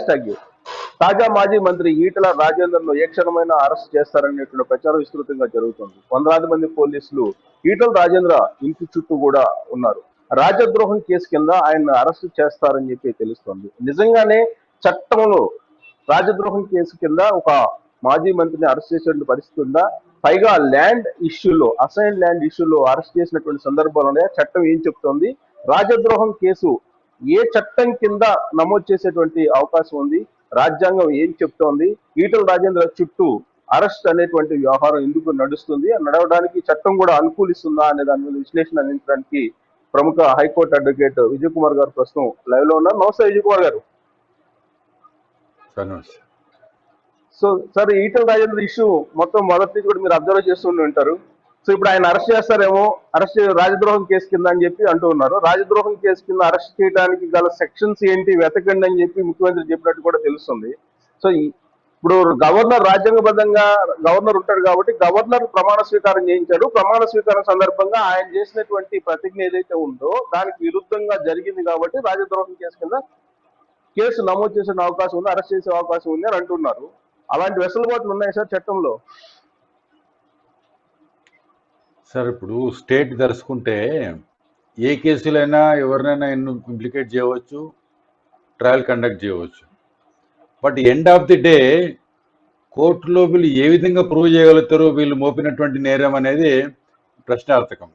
Tag. తాజా మాజీ మంత్రి ఈటల రాజేందర్ను ఏ క్షణమైనా అరెస్ట్ చేస్తారనేటువంటి ప్రచారం విస్తృతంగా జరుగుతుంది. వందలాది మంది పోలీసులు ఈటల రాజేంద్ర ఇంటి చుట్టూ కూడా ఉన్నారు. రాజద్రోహం కేసు కింద ఆయన అరెస్ట్ చేస్తారని చెప్పి తెలుస్తోంది. నిజంగానే చట్టంలో రాజద్రోహం కేసు కింద ఒక మాజీ మంత్రిని అరెస్ట్ చేసే పరిస్థితి ఉందా? పైగా ల్యాండ్ ఇష్యూలో, అసైన్ ల్యాండ్ ఇష్యూలో అరెస్ట్ చేసినటువంటి సందర్భాల్లోనే చట్టం ఏం చెప్తోంది? రాజద్రోహం కేసు ఏ చట్టం కింద నమోదు చేసేటువంటి అవకాశం ఉంది? రాజ్యాంగం ఏం చెప్తోంది? ఈటల రాజేంద్ర చుట్టూ అరెస్ట్ అనేటువంటి వ్యవహారం ఎందుకు నడుస్తుంది? నడవడానికి చట్టం కూడా అనుకూలిస్తుందా అనే దాని మీద విశ్లేషణ అందించడానికి ప్రముఖ హైకోర్టు అడ్వకేట్ విజయ్ కుమార్ గారు ప్రస్తుతం లైవ్ లో ఉన్నారు. నమస్తే విజయ్ కుమార్ గారు. So sir, Etela Rajendra issue మొత్తం మొదటి నుంచి కూడా మీరు అబ్జర్వ్ చేస్తూనే ఉంటారు. సో ఇప్పుడు ఆయన అరెస్ట్ చేస్తారేమో, అరెస్ట్ రాజద్రోహం కేసు కింద అని చెప్పి అంటూ ఉన్నారు. రాజద్రోహం కేసు కింద అరెస్ట్ చేయడానికి గల సెక్షన్స్ ఏంటి వెతకండి అని చెప్పి ముఖ్యమంత్రి చెప్పినట్టు కూడా తెలుస్తుంది. సో ఇప్పుడు గవర్నర్ రాజ్యాంగబద్ధంగా గవర్నర్ ఉంటాడు కాబట్టి గవర్నర్ ప్రమాణ స్వీకారం చేయించాడు. ప్రమాణ స్వీకారం సందర్భంగా ఆయన చేసినటువంటి ప్రతిజ్ఞ ఏదైతే ఉందో దానికి విరుద్ధంగా జరిగింది కాబట్టి రాజద్రోహం కేసు కింద కేసు నమోదు చేసే అవకాశం ఉంది, అరెస్ట్ చేసే అవకాశం ఉంది అని అంటున్నారు. అలాంటి వెసులుబాట్లు ఉన్నాయి సార్ చట్టంలో? సార్, ఇప్పుడు స్టేట్ దర్శకుంటే ఏ కేసులైనా ఎవరినైనా ఇంప్లికేట్ చేయవచ్చు, ట్రయల్ కండక్ట్ చేయవచ్చు. But end of the day కోర్టులో వీళ్ళు ఏ విధంగా ప్రూవ్ చేయగలుగుతారు వీళ్ళు మోపినటువంటి నేరం అనేది ప్రశ్నార్థకం.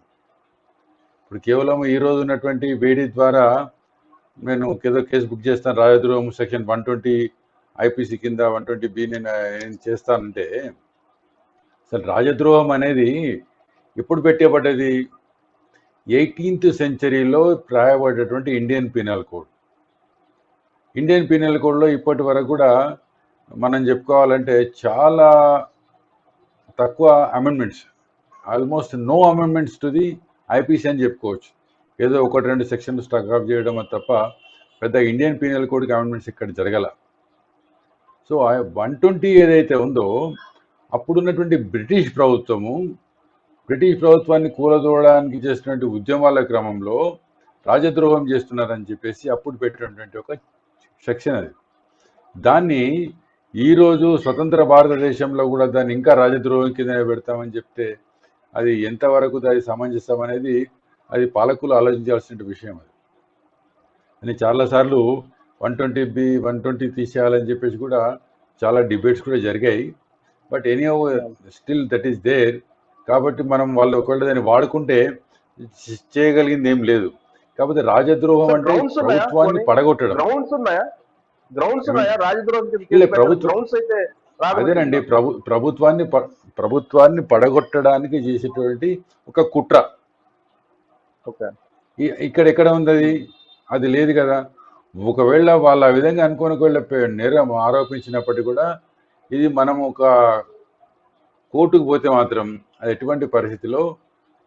ఇప్పుడు కేవలం ఈరోజు ఉన్నటువంటి వేడి ద్వారా నేను ఏదో కేసు బుక్ చేస్తాను, రాజద్రోహం సెక్షన్ 120 ఐపీసీ కింద 120B నేను చేస్తానంటే, అసలు రాజద్రోహం అనేది ఎప్పుడు పెట్టబడ్డది? 18th సెంచరీలో రాయబడ్డటువంటి Indian penal code. Indian penal కోడ్లో ఇప్పటి వరకు కూడా మనం చెప్పుకోవాలంటే చాలా తక్కువ amendments, almost no amendments to the IPC అని చెప్పుకోవచ్చు. ఏదో 1-2 సెక్షన్లు స్టక్ ఆఫ్ చేయడం తప్ప పెద్ద ఇండియన్ పీనల్ కోడ్కి అమెండ్మెంట్స్ ఇక్కడ జరగల. సో 120 ఏదైతే ఉందో అప్పుడున్నటువంటి బ్రిటిష్ ప్రభుత్వాన్ని కూలదోవడానికి చేసినటువంటి ఉద్యమాల క్రమంలో రాజద్రోహం చేస్తున్నారని చెప్పేసి అప్పుడు పెట్టినటువంటి ఒక సెక్షన్ అది. దాన్ని ఈరోజు స్వతంత్ర భారతదేశంలో కూడా దాన్ని ఇంకా రాజద్రోహం కింద పెడతామని చెప్తే అది ఎంతవరకు అది సమంజసం అనేది అది పాలకులు ఆలోచించాల్సిన విషయం. అని చాలాసార్లు 120B 120 తీసేయాలని చెప్పేసి కూడా చాలా డిబేట్స్ కూడా జరిగాయి. But anyhow still that is there. కాబట్టి మనం వాళ్ళు ఒకవేళ దాన్ని వాడుకుంటే చేయగలిగింది ఏం లేదు. కాకపోతే రాజద్రోహం అంటే ప్రభుత్వాన్ని పడగొట్టడం. అదేనండి, ప్రభుత్వాన్ని పడగొట్టడానికి చేసేటువంటి ఒక కుట్ర ఇక్కడెక్కడ ఉంది? అది లేదు కదా. ఒకవేళ వాళ్ళ ఆ విధంగా అనుకోని నేరం ఆరోపించినప్పటికీ కూడా ఇది మనం ఒక కోర్టుకు పోతే మాత్రం అది ఎటువంటి పరిస్థితిలో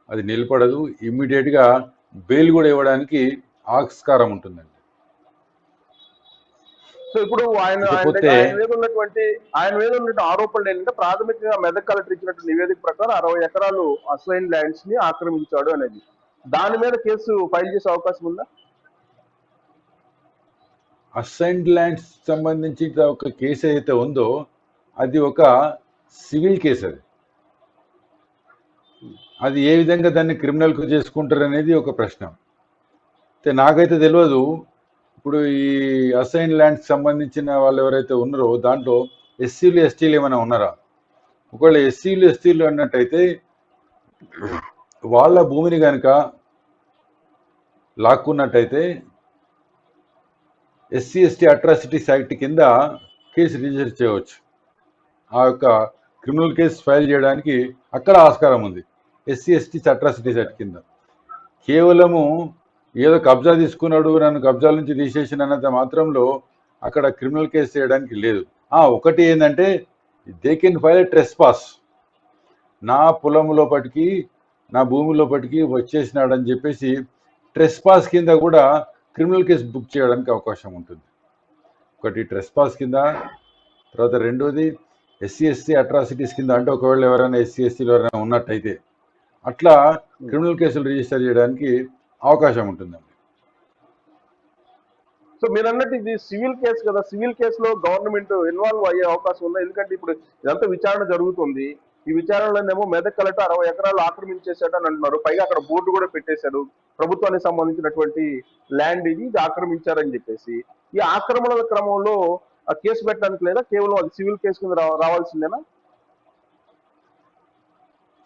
అది నిలబడదు. ఇమ్మీడియట్గా బెయిల్ కూడా ఇవ్వడానికి ఆస్కారం ఉంటుందండి. సో ఇప్పుడు ఆయన మీద ఉన్నటువంటి ఆరోపణలు ఏంటంటే ప్రాథమికంగా మెదక్ కలెక్టర్ ఇచ్చినట్టు నివేదిక ప్రకారం 60 ఎకరాలు అసైన్ ల్యాండ్స్ ని ఆక్రమించాడు అనేది. దాని మీద కేసు ఫైల్ చేసే అవకాశం ఉందా? అసైన్డ్ ల్యాండ్స్ సంబంధించి ఒక కేసు ఏదైతే ఉందో అది ఒక సివిల్ కేసు. అది ఏ విధంగా దాన్ని క్రిమినల్కు చేసుకుంటారు అనేది ఒక ప్రశ్న. అయితే నాకైతే తెలియదు. ఇప్పుడు ఈ అసైన్ ల్యాండ్స్ సంబంధించిన వాళ్ళు ఎవరైతే ఉన్నారో దాంట్లో ఎస్సీలు ఎస్టీలు ఏమైనా ఉన్నారా? ఒకవేళ ఎస్సీలు ఎస్టీలు అన్నట్టయితే వాళ్ళ భూమిని కనుక లాక్కున్నట్టయితే ఎస్సీ ఎస్టీ అట్రాసిటీస్ యాక్ట్ కింద కేసు రిజిస్టర్ చేయవచ్చు. ఆ యొక్క క్రిమినల్ కేసు ఫైల్ చేయడానికి అక్కడ ఆస్కారం ఉంది ఎస్సీ ఎస్టీ అట్రాసిటీస్ యాక్ట్ కింద. కేవలము ఏదో కబ్జా తీసుకున్నాడు, నన్ను కబ్జాల నుంచి తీసేసిన అన్నంత మాత్రంలో అక్కడ క్రిమినల్ కేసు చేయడానికి లేదు. ఒకటి ఏంటంటే they can file a trespass. నా పొలం లోపటికి నా భూమి లోపటికి వచ్చేసినాడని చెప్పేసి ట్రెస్పాస్ కింద కూడా క్రిమినల్ కేసు బుక్ చేయడానికి అవకాశం ఉంటుంది. ఒకటి ట్రెస్పాస్ కింద, తర్వాత రెండోది ఎస్సీ ఎస్టీ అట్రాసిటీస్ కింద. అంటే ఒకవేళ ఎవరైనా ఎస్సీ ఎస్టీలు ఎవరైనా ఉన్నట్టయితే అట్లా క్రిమినల్ కేసులు రిజిస్టర్ చేయడానికి అవకాశం ఉంటుందండి. సో సో మీరు అన్నట్టు ఇది సివిల్ కేసు కదా, సివిల్ కేసులో గవర్నమెంట్ ఇన్వాల్వ్ అయ్యే అవకాశం ఉంది. ఎందుకంటే ఇప్పుడు ఇదంతా విచారణ జరుగుతుంది. ఈ విచారణలోనేమో మెదక్ కలెక్టర్ 60 ఎకరాలు ఆక్రమించేశాడని అంటున్నారు. పైగా అక్కడ బోర్డు కూడా పెట్టేశారు, ప్రభుత్వానికి సంబంధించినటువంటి ల్యాండ్ ఇది ఆక్రమించారని చెప్పేసి. ఈ ఆక్రమణల క్రమంలో ఆ కేసు పెట్టడానికి లేదా కేవలం అది సివిల్ కేసు కింద రావాల్సిందేనా?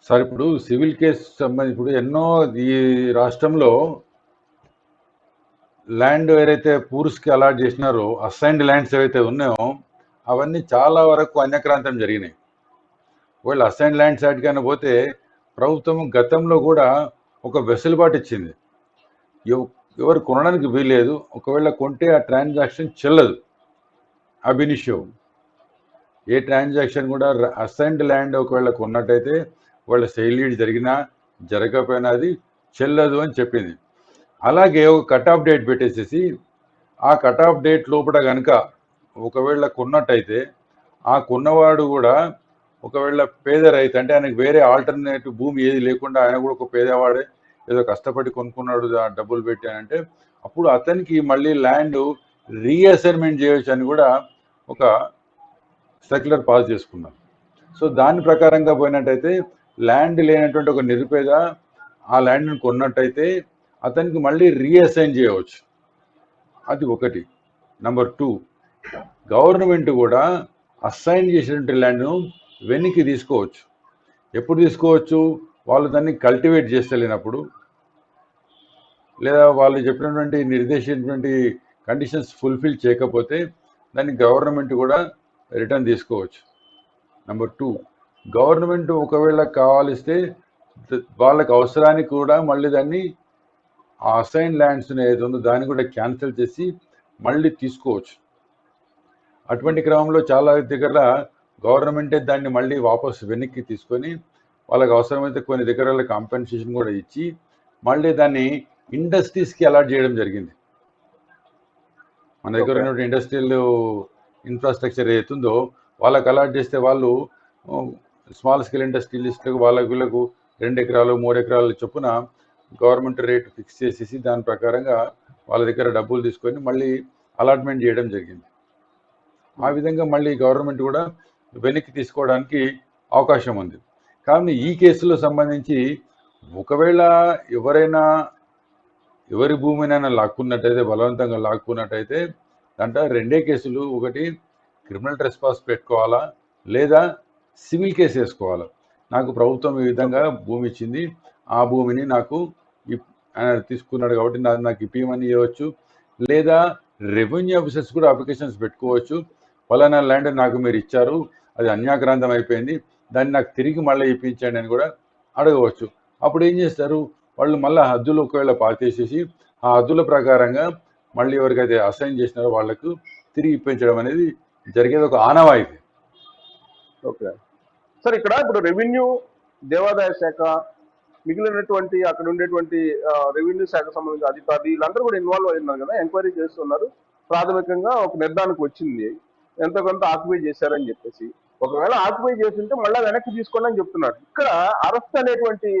సార్ ఇప్పుడు సివిల్ కేసు సంబంధించి ఇప్పుడు ఎన్నో ఈ రాష్ట్రంలో ల్యాండ్ ఏదైతే పూర్స్కి అలాట్ చేసినారో అసైన్డ్ ల్యాండ్స్ ఏవైతే ఉన్నాయో అవన్నీ చాలా వరకు అన్యక్రాంతం జరిగినాయి. ఒకవేళ అసైన్డ్ ల్యాండ్స్ యాక్ట్కైనా పోతే ప్రభుత్వం గతంలో కూడా ఒక వెసులుబాటు ఇచ్చింది. ఎవరు కొనడానికి వీల్లేదు, ఒకవేళ కొంటే ఆ ట్రాన్సాక్షన్ చెల్లదు. అబినిషో ఏ ట్రాన్సాక్షన్ కూడా అసైన్డ్ ల్యాండ్ ఒకవేళ కొన్నట్టయితే వాళ్ళ సెయిల్డ్ జరిగినా జరగకపోయినా అది చెల్లదు అని చెప్పింది. అలాగే ఒక కట్ ఆఫ్ డేట్ పెట్టేసేసి ఆ కట్ ఆఫ్ డేట్ లోపల కనుక ఒకవేళ కొన్నట్టయితే ఆ కొన్నవాడు కూడా ఒకవేళ పేద రైతు అంటే ఆయనకు వేరే ఆల్టర్నేటివ్ భూమి ఏది లేకుండా ఆయన కూడా ఒక పేదవాడే ఏదో కష్టపడి కొనుక్కున్నాడు డబ్బులు పెట్టి అని అంటే అప్పుడు అతనికి మళ్ళీ ల్యాండ్ రీఅసైన్మెంట్ చేయొచ్చు అని కూడా ఒక సర్క్యులర్ పాస్ చేసుకున్నాం. సో దాని ప్రకారంగా పోయినట్టయితే ల్యాండ్ లేనటువంటి ఒక నిరుపేద ఆ ల్యాండ్ని కొన్నట్టయితే అతనికి మళ్ళీ రీఅసైన్ చేయవచ్చు. అది ఒకటి. నెంబర్ 2, గవర్నమెంట్ కూడా అసైన్ చేసినటువంటి ల్యాండ్ను వెనక్కి తీసుకోవచ్చు. ఎప్పుడు తీసుకోవచ్చు? వాళ్ళు దాన్ని కల్టివేట్ చేస్తలేనప్పుడు, లేదా వాళ్ళు చెప్పినటువంటి నిర్దేశించినటువంటి కండిషన్స్ ఫుల్ఫిల్ చేయకపోతే దాన్ని గవర్నమెంట్ కూడా రిటర్న్ తీసుకోవచ్చు. నెంబర్ 2, గవర్నమెంట్ ఒకవేళ కావాలిస్తే వాళ్ళకి అవసరానికి కూడా మళ్ళీ దాన్ని ఆ అసైన్ ల్యాండ్స్ ఏది ఉందో దాన్ని కూడా క్యాన్సిల్ చేసి మళ్ళీ తీసుకోవచ్చు. అటువంటి క్రమంలో చాలా దగ్గర గవర్నమెంటే దాన్ని మళ్ళీ వాపసు వెనక్కి తీసుకొని వాళ్ళకి అవసరమైతే కొన్ని దగ్గర కాంపెన్సేషన్ కూడా ఇచ్చి మళ్ళీ దాన్ని ఇండస్ట్రీస్కి అలాట్ చేయడం జరిగింది. మన దగ్గర ఉన్నటువంటి ఇండస్ట్రియల్ ఇన్ఫ్రాస్ట్రక్చర్ ఏదైతుందో వాళ్ళకి అలాట్ చేస్తే వాళ్ళు స్మాల్ స్కేల్ ఇండస్ట్రియలిస్టులకు వీళ్ళకు 2 ఎకరాలు 3 ఎకరాల చొప్పున గవర్నమెంట్ రేట్ ఫిక్స్ చేసేసి దాని ప్రకారంగా వాళ్ళ దగ్గర డబ్బులు తీసుకొని మళ్ళీ అలాట్మెంట్ చేయడం జరిగింది. ఆ విధంగా మళ్ళీ గవర్నమెంట్ కూడా వెనక్కి తీసుకోవడానికి అవకాశం ఉంది. కానీ ఈ కేసులో సంబంధించి ఒకవేళ ఎవరైనా ఎవరి భూమినైనా లాక్కున్నట్టయితే బలవంతంగా లాక్కున్నట్టయితే దాంట్లో 2 కేసులు. ఒకటి క్రిమినల్ ట్రెస్పాస్ పెట్టుకోవాలా, లేదా సివిల్ కేసు వేసుకోవాలా. నాకు ప్రభుత్వం ఈ విధంగా భూమి ఇచ్చింది, ఆ భూమిని నాకు తీసుకున్నాడు కాబట్టి నాకు ఇప్పిమని ఇవ్వచ్చు, లేదా రెవెన్యూ ఆఫీసర్స్ కూడా అప్లికేషన్స్ పెట్టుకోవచ్చు. ఫలానా ల్యాండ్ నాకు మీరు ఇచ్చారు, అది అన్యాక్రాంతం అయిపోయింది, దాన్ని నాకు తిరిగి మళ్ళీ ఇప్పించండి అని కూడా అడగవచ్చు. అప్పుడు ఏం చేస్తారు వాళ్ళు? మళ్ళీ హద్దులు ఒకవేళ పాతేసేసి ఆ హద్దుల ప్రకారంగా మళ్ళీ ఎవరికైతే అసైన్ చేసినారో వాళ్లకు తిరిగి ఇప్పించడం అనేది జరిగేది ఒక ఆనవాయితీ. ఓకే సార్, ఇక్కడ ఇప్పుడు రెవెన్యూ, దేవాదాయ శాఖ, మిగిలినటువంటి అక్కడ ఉండేటువంటి రెవెన్యూ శాఖ సంబంధించిన అధికారులు వీళ్ళందరూ కూడా ఇన్వాల్వ్ అయి ఉన్నారు కదా, ఎంక్వైరీ చేస్తున్నారు. ప్రాథమికంగా ఒక నిర్ధారణకు వచ్చింది ఎంతో కొంత ఆక్యుపై చేశారని చెప్పేసి. ఒకవేళ ఆక్యుపై చేస్తుంటే మళ్ళీ వెనక్కి తీసుకోండి అని చెప్తున్నారు. ఇక్కడ అరెస్ట్ అనేటువంటి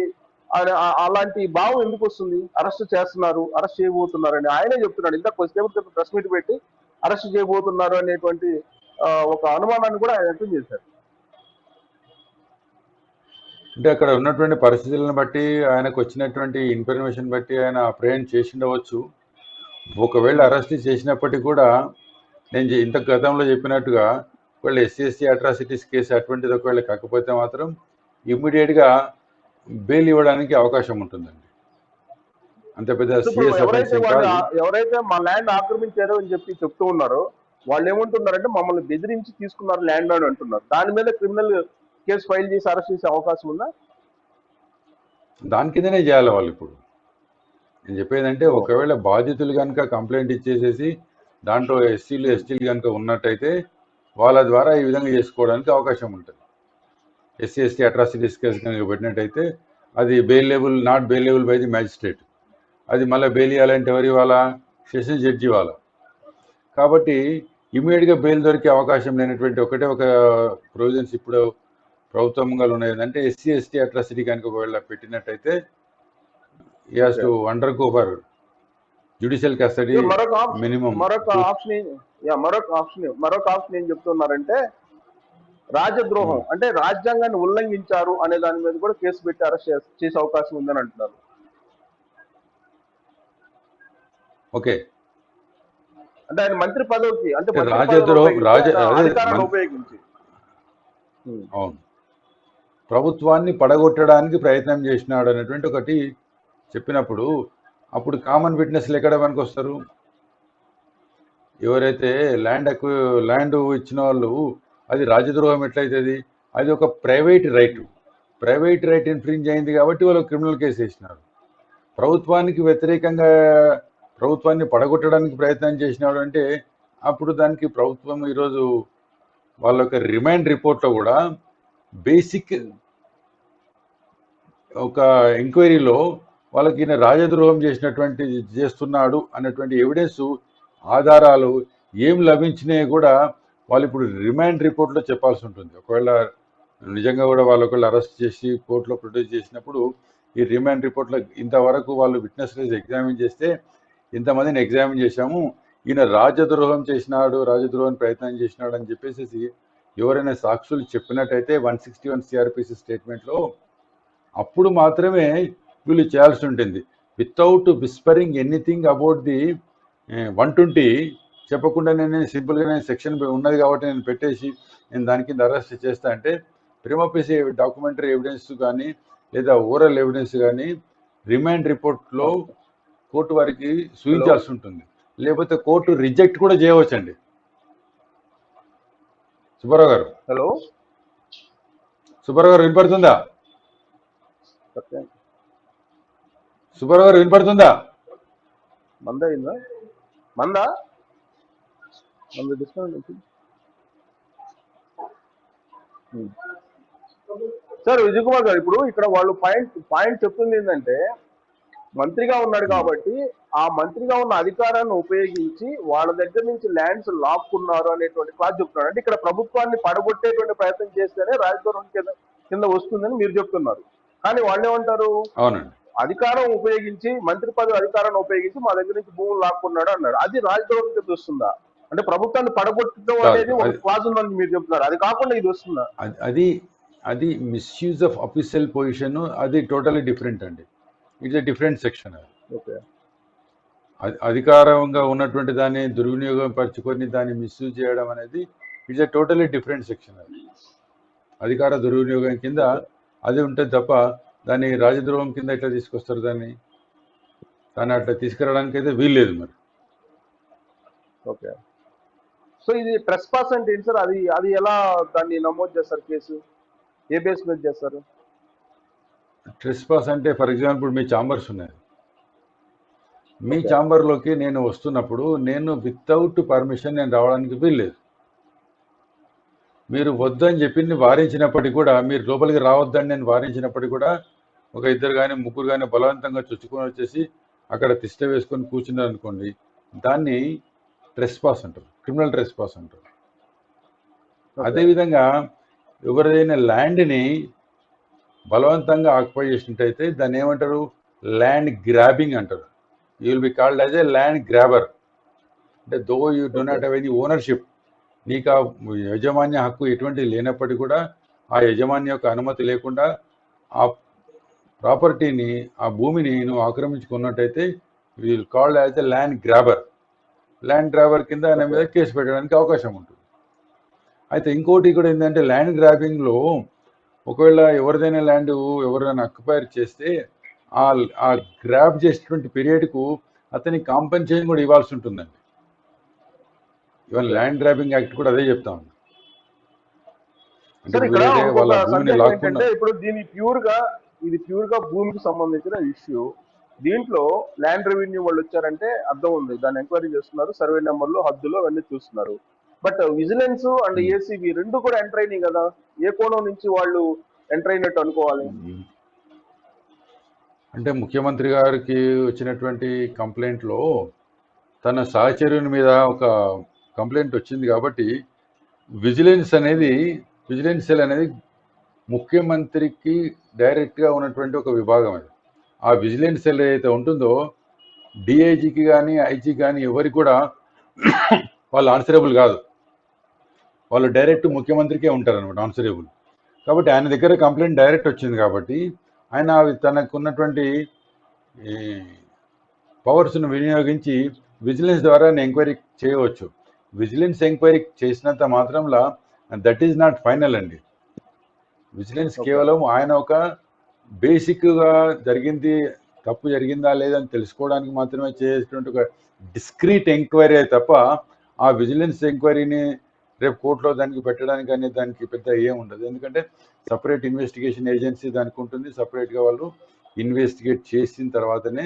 అలాంటి భావం ఎందుకు వస్తుంది? అరెస్ట్ చేస్తున్నారు, అరెస్ట్ చేయబోతున్నారు అని ఆయనే చెప్తున్నాడు. ఇంత కొద్దిసేపు ప్రెస్ మీట్ పెట్టి అరెస్ట్ చేయబోతున్నారు అనేటువంటి ఒక అనుమానాన్ని కూడా ఆయన వ్యక్తం చేశారు. అంటే అక్కడ ఉన్నటువంటి పరిస్థితులను బట్టి ఆయనకు వచ్చినటువంటి ఇన్ఫర్మేషన్ బట్టి ఆయన అప్రహెండ్ చేసి ఉండవచ్చు. ఒకవేళ అరెస్ట్ చేసినప్పటికీ కూడా నేను ఇంత గతంలో చెప్పినట్టుగా ఒకవేళ SC/ST అట్రాసిటీస్ కేసు అటువంటిది ఒకవేళ కాకపోతే మాత్రం ఇమ్మీడియట్గా బెయిల్ ఇవ్వడానికి అవకాశం ఉంటుందండి. అంత పెద్ద ఎవరైతే మా ల్యాండ్ ఆక్రమించారో అని చెప్పి చెప్తూ ఉన్నారో వాళ్ళు ఏమంటున్నారంటే మమ్మల్ని బెదిరించి తీసుకున్నారు ల్యాండ్ అని అంటున్నారు. దాని మీద క్రిమినల్ కేసు ఫైల్ చేసి అరెస్ట్ చేసే అవకాశం ఉందా? దాని కిందనే చేయాలి వాళ్ళు. ఇప్పుడు నేను చెప్పేదంటే ఒకవేళ బాధితులు కనుక కంప్లైంట్ ఇచ్చేసేసి దాంట్లో SCలు STలు కనుక ఉన్నట్టయితే వాళ్ళ ద్వారా ఈ విధంగా చేసుకోవడానికి అవకాశం ఉంటుంది. SC/ST అట్రాసిటీస్ కేసు కనుక పెట్టినట్టయితే అది not bailable by the magistrate. అది మళ్ళీ బెయిల్ ఇవ్వాలంటే ఎవరి వాళ్ళ? సెషన్ జడ్జి వాళ్ళ. కాబట్టి ఇమీడియట్గా బెయిల్ దొరికే అవకాశం లేనటువంటి ఒకటే ఒక ప్రొవిజన్స్ ఇప్పుడు ప్రభుత్వంగా ఉన్నాయి. అంటే SC/ST అట్రాసిటీ కనుక ఒకవేళ పెట్టినట్టయితే he has to undergo for judicial custody ఇక మరొక ఆప్షన్ మినిమం మరొక ఆప్షన్ ఏం- యా, మరొక ఆప్షన్ ఏం చెప్తున్నారంటే రాజద్రోహం అంటే రాజ్యాంగాన్ని ఉల్లంఘించారు అనే దాని మీద కూడా కేసు పెట్టి అరెస్ట్ చేసే అవకాశం ఉందని అంటున్నారు. ఓకే. అంటే ఆయన మంత్రి పదవికి అంటే మంత్రి పదవిని రాజద్రోహం ఉపయోగించి ఆయన అదే అధికారాన్ని ఉపయోగించి అవును, ప్రభుత్వాన్ని పడగొట్టడానికి ప్రయత్నం చేసినాడు అనేటువంటి ఒకటి చెప్పినప్పుడు అప్పుడు కామన్ విట్నెస్లు ఎక్కడ మనకు వస్తారు? ఎవరైతే ల్యాండ్ ఇచ్చిన వాళ్ళు అది రాజద్రోహం ఎట్లయితుంది? అది ఒక ప్రైవేట్ రైట్ ఇన్ఫ్రింజ్ అయింది కాబట్టి వాళ్ళు క్రిమినల్ కేసు వేసినారు. ప్రభుత్వానికి వ్యతిరేకంగా ప్రభుత్వాన్ని పడగొట్టడానికి ప్రయత్నం చేసినాడు అంటే అప్పుడు దానికి ప్రభుత్వం ఈరోజు వాళ్ళ యొక్క రిమాండ్ రిపోర్ట్లో కూడా బేసిక్ ఒక ఎంక్వైరీలో వాళ్ళకి ఈయన రాజద్రోహం చేస్తున్నాడు అన్నటువంటి ఎవిడెన్స్ ఆధారాలు ఏం లభించినాయి కూడా వాళ్ళు ఇప్పుడు రిమాండ్ రిపోర్ట్లో చెప్పాల్సి ఉంటుంది. ఒకవేళ నిజంగా కూడా వాళ్ళు ఒకవేళ అరెస్ట్ చేసి కోర్టులో ప్రొడ్యూస్ చేసినప్పుడు ఈ రిమాండ్ రిపోర్ట్లో ఇంతవరకు వాళ్ళు విట్నెస్ ఎగ్జామిన్ చేస్తే ఇంతమందిని ఎగ్జామిన్ చేశాము, ఈయన రాజద్రోహం ప్రయత్నం చేసినాడు అని చెప్పేసి ఎవరైనా సాక్షులు చెప్పినట్టయితే 161 సిఆర్పిసి స్టేట్మెంట్లో అప్పుడు మాత్రమే వీళ్ళు చేయాల్సి ఉంటుంది. Without whispering anything about the 120 చెప్పకుండా నేను సింపుల్గా నేను సెక్షన్ ఉన్నది కాబట్టి నేను పెట్టేసి నేను దాని కింద అరెస్ట్ చేస్తా అంటే ప్రిమోఫేసి డాక్యుమెంటరీ ఎవిడెన్స్ కానీ లేదా ఓరల్ ఎవిడెన్స్ కానీ రిమాండ్ రిపోర్ట్లో కోర్టు వారికి చూపించాల్సి ఉంటుంది. లేకపోతే కోర్టు రిజెక్ట్ కూడా చేయవచ్చండి. సుబ్బారావు గారు వినపడుతుందా? సుబ్బారావు గారు వినపడుతుందా? మంద డిస్కౌంట్ సార్ విజయ్ కుమార్ గారు, ఇప్పుడు ఇక్కడ వాళ్ళు పాయింట్ చెప్తుంది ఏంటంటే మంత్రిగా ఉన్నాడు కాబట్టి ఆ మంత్రిగా ఉన్న అధికారాన్ని ఉపయోగించి వాళ్ళ దగ్గర నుంచి ల్యాండ్స్ లాక్కున్నారు అనేటువంటి క్లాస్ చెప్తున్నాడు. అంటే ఇక్కడ ప్రభుత్వాన్ని పడగొట్టేటువంటి ప్రయత్నం చేస్తేనే రాజద్రోహం కింద వస్తుందని మీరు చెప్తున్నారు. కానీ వాళ్ళు ఏమంటారు, అధికారం ఉపయోగించి మంత్రి పదవి అధికారాన్ని ఉపయోగించి మా దగ్గర నుంచి భూములు లాక్కున్నాడు అన్నాడు. అది రాజద్రోహం కింద వస్తుందా? అంటే ప్రభుత్వాన్ని పడగొట్టడం అనేది ఒక క్లాజ్ ఉందని మీరు చెప్తున్నారు, అది కాకుండా ఇది వస్తుందా? అది మిస్యూజ్ ఆఫ్ అఫీషియల్ పొజిషన్, అది టోటలీ డిఫరెంట్ అండి. It's a different section. Okay, అధికారంగా ఉన్నటువంటి దాన్ని దుర్వినియోగం పరుచుకొని దాన్ని మిస్యూజ్ చేయడం అనేది it's a totally different section. అది అధికార దుర్వినియోగం కింద అది ఉంటుంది తప్ప దాన్ని రాజద్రోహం కింద ఎట్లా తీసుకొస్తారు? దాన్ని అట్లా తీసుకురావడానికి అయితే వీల్లేదు మరి. ఓకే, సో ఇది ట్రెస్ పాస్ అంటే ఏంటి సార్? అది ఎలా దాన్ని నమోదు చేస్తారు? కేసు ఏ బేస్ మీద చేస్తారు? ట్రెస్ పాస్ అంటే ఫర్ ఎగ్జాంపుల్ మీ ఛాంబర్స్ ఉన్నాయి, మీ ఛాంబర్లోకి నేను వస్తున్నప్పుడు నేను వితౌట్ పర్మిషన్ నేను రావడానికి వీల్లేదు. మీరు వద్దని చెప్పింది వారించినప్పటికీ కూడా, మీరు లోపలికి రావద్దని నేను వారించినప్పటికీ కూడా ఒక ఇద్దరు కానీ ముగ్గురు కానీ బలవంతంగా చొచ్చుకొని వచ్చేసి అక్కడ తిష్ట వేసుకొని కూర్చున్నారు అనుకోండి, దాన్ని ట్రెస్ పాస్ అంటారు, క్రిమినల్ ట్రెస్ పాస్ అంటారు. అదేవిధంగా ఎవరిదైనా ల్యాండ్ని బలవంతంగా ఆక్యుపై చేసినట్టయితే దాన్ని ఏమంటారు? ల్యాండ్ గ్రాబింగ్ అంటారు. You will be called as a land grabber. అంటే though you do not have any ownership, నీకు ఆ యజమాన్య హక్కు ఎటువంటి లేనప్పటికీ కూడా ఆ యజమాన్య యొక్క అనుమతి లేకుండా ఆ ప్రాపర్టీని, ఆ భూమిని నువ్వు ఆక్రమించుకున్నట్టయితే will called as a land grabber. Land grabber కింద ఆయన మీద కేసు పెట్టడానికి అవకాశం ఉంటుంది. అయితే ఇంకోటి కూడా ఏంటంటే ల్యాండ్ గ్రాబింగ్లో ఒకవేళ ఎవరిదైనా ల్యాండ్ ఎవరైనా అక్యుపైర్ చేస్తే ఆ గ్రాబ్ చేసేటువంటి పీరియడ్కు అతనికి కాంపెన్సేషన్ కూడా ఇవ్వాల్సి ఉంటుందండి. ఈవెన్ ల్యాండ్ గ్రాబింగ్ యాక్ట్ కూడా అదే చెప్తా ఉంది. వాళ్ళ భూమిని లాక్కుంటే ఇప్పుడు ఇది ప్యూర్ గా భూమికి సంబంధించిన ఇష్యూ. దీంట్లో ల్యాండ్ రెవెన్యూ వాళ్ళు వచ్చారంటే అర్థం ఉంది, దాన్ని ఎంక్వైరీ చేస్తున్నారు, సర్వే నెంబర్లు హద్దులు అవన్నీ చూస్తున్నారు. బట్ విజిలెన్స్ అండ్ ఏసీబీ రెండు కూడా ఎంటర్ అయినాయి కదా, ఏ కోణం నుంచి వాళ్ళు ఎంటర్ అయినట్టు అనుకోవాలి? అంటే ముఖ్యమంత్రి గారికి వచ్చినటువంటి కంప్లైంట్లో తన సహచరుని మీద ఒక కంప్లైంట్ వచ్చింది కాబట్టి విజిలెన్స్ సెల్ అనేది ముఖ్యమంత్రికి డైరెక్ట్గా ఉన్నటువంటి ఒక విభాగం. అది ఆ విజిలెన్స్ సెల్ ఏదైతే ఉంటుందో డిఐజీకి కానీ ఐజీ కానీ ఎవరికి కూడా వాళ్ళు ఆన్సరబుల్ కాదు. వాళ్ళు డైరెక్ట్ ముఖ్యమంత్రికే ఉంటారు అనమాట ఆన్సరబుల్. కాబట్టి ఆయన దగ్గర కంప్లైంట్ డైరెక్ట్ వచ్చింది కాబట్టి ఆయన అవి తనకున్నటువంటి ఈ పవర్స్ను వినియోగించి విజిలెన్స్ ద్వారా ఎంక్వైరీ చేయవచ్చు. విజిలెన్స్ ఎంక్వైరీ చేసినంత మాత్రంలో దట్ ఈజ్ నాట్ ఫైనల్ అండి. Vigilance okay. కేవలం ఆయన ఒక బేసిక్గా జరిగింది తప్పు జరిగిందా లేదని తెలుసుకోవడానికి మాత్రమే చేసేటువంటి ఒక డిస్క్రీట్ ఎంక్వైరీ తప్ప ఆ విజిలెన్స్ ఎంక్వైరీని రేపు కోర్టులో దానికి పెట్టడానికి అనే దానికి పెద్ద ఏం ఉండదు. ఎందుకంటే సపరేట్ ఇన్వెస్టిగేషన్ ఏజెన్సీ దానికి ఉంటుంది. సపరేట్గా వాళ్ళు ఇన్వెస్టిగేట్ చేసిన తర్వాతనే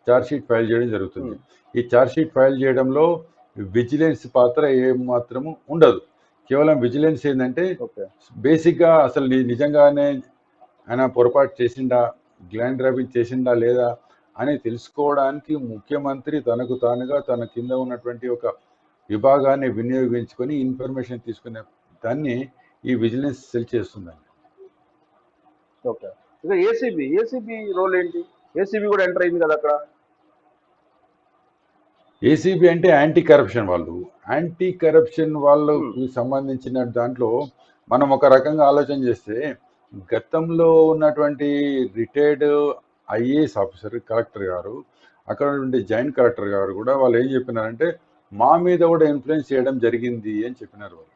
ఛార్జ్షీట్ ఫైల్ చేయడం జరుగుతుంది. ఈ ఛార్జ్షీట్ ఫైల్ చేయడంలో విజిలెన్స్ పాత్ర ఏం మాత్రము ఉండదు. కేవలం విజిలెన్స్ ఏంటంటే ఓకే. బేసిక్గా అసలు నిజంగానే ఆయన పొరపాటు చేసిండా, గ్లాండ్ గ్రాబింగ్ చేసిండా లేదా అని తెలుసుకోవడానికి ముఖ్యమంత్రి తనకు తానుగా తన కింద ఉన్నటువంటి ఒక విభాగాన్ని వినియోగించుకొని ఇన్ఫర్మేషన్ తీసుకునే దాన్ని ఈ విజిలెన్స్ సెల్ చేస్తుందండి. ఓకే. ఇక ఏసీబీ రోల్ ఏంటి? ఏసీబీ కూడా ఎంటర్ అయింది కదా అక్కడ. ఏసీబీ అంటే యాంటీ కరప్షన్ వాళ్ళు. యాంటీ కరప్షన్ వాళ్ళకు సంబంధించిన దాంట్లో మనం ఒక రకంగా ఆలోచన చేస్తే గతంలో ఉన్నటువంటి రిటైర్డ్ ఐఏఎస్ ఆఫీసర్ కలెక్టర్ గారు, అక్కడ ఉండే జాయింట్ కలెక్టర్ గారు కూడా వాళ్ళు ఏం చెప్పినారంటే మా మీద కూడా ఇన్ఫ్లుయెన్స్ చేయడం జరిగింది అని చెప్పినారు వాళ్ళు.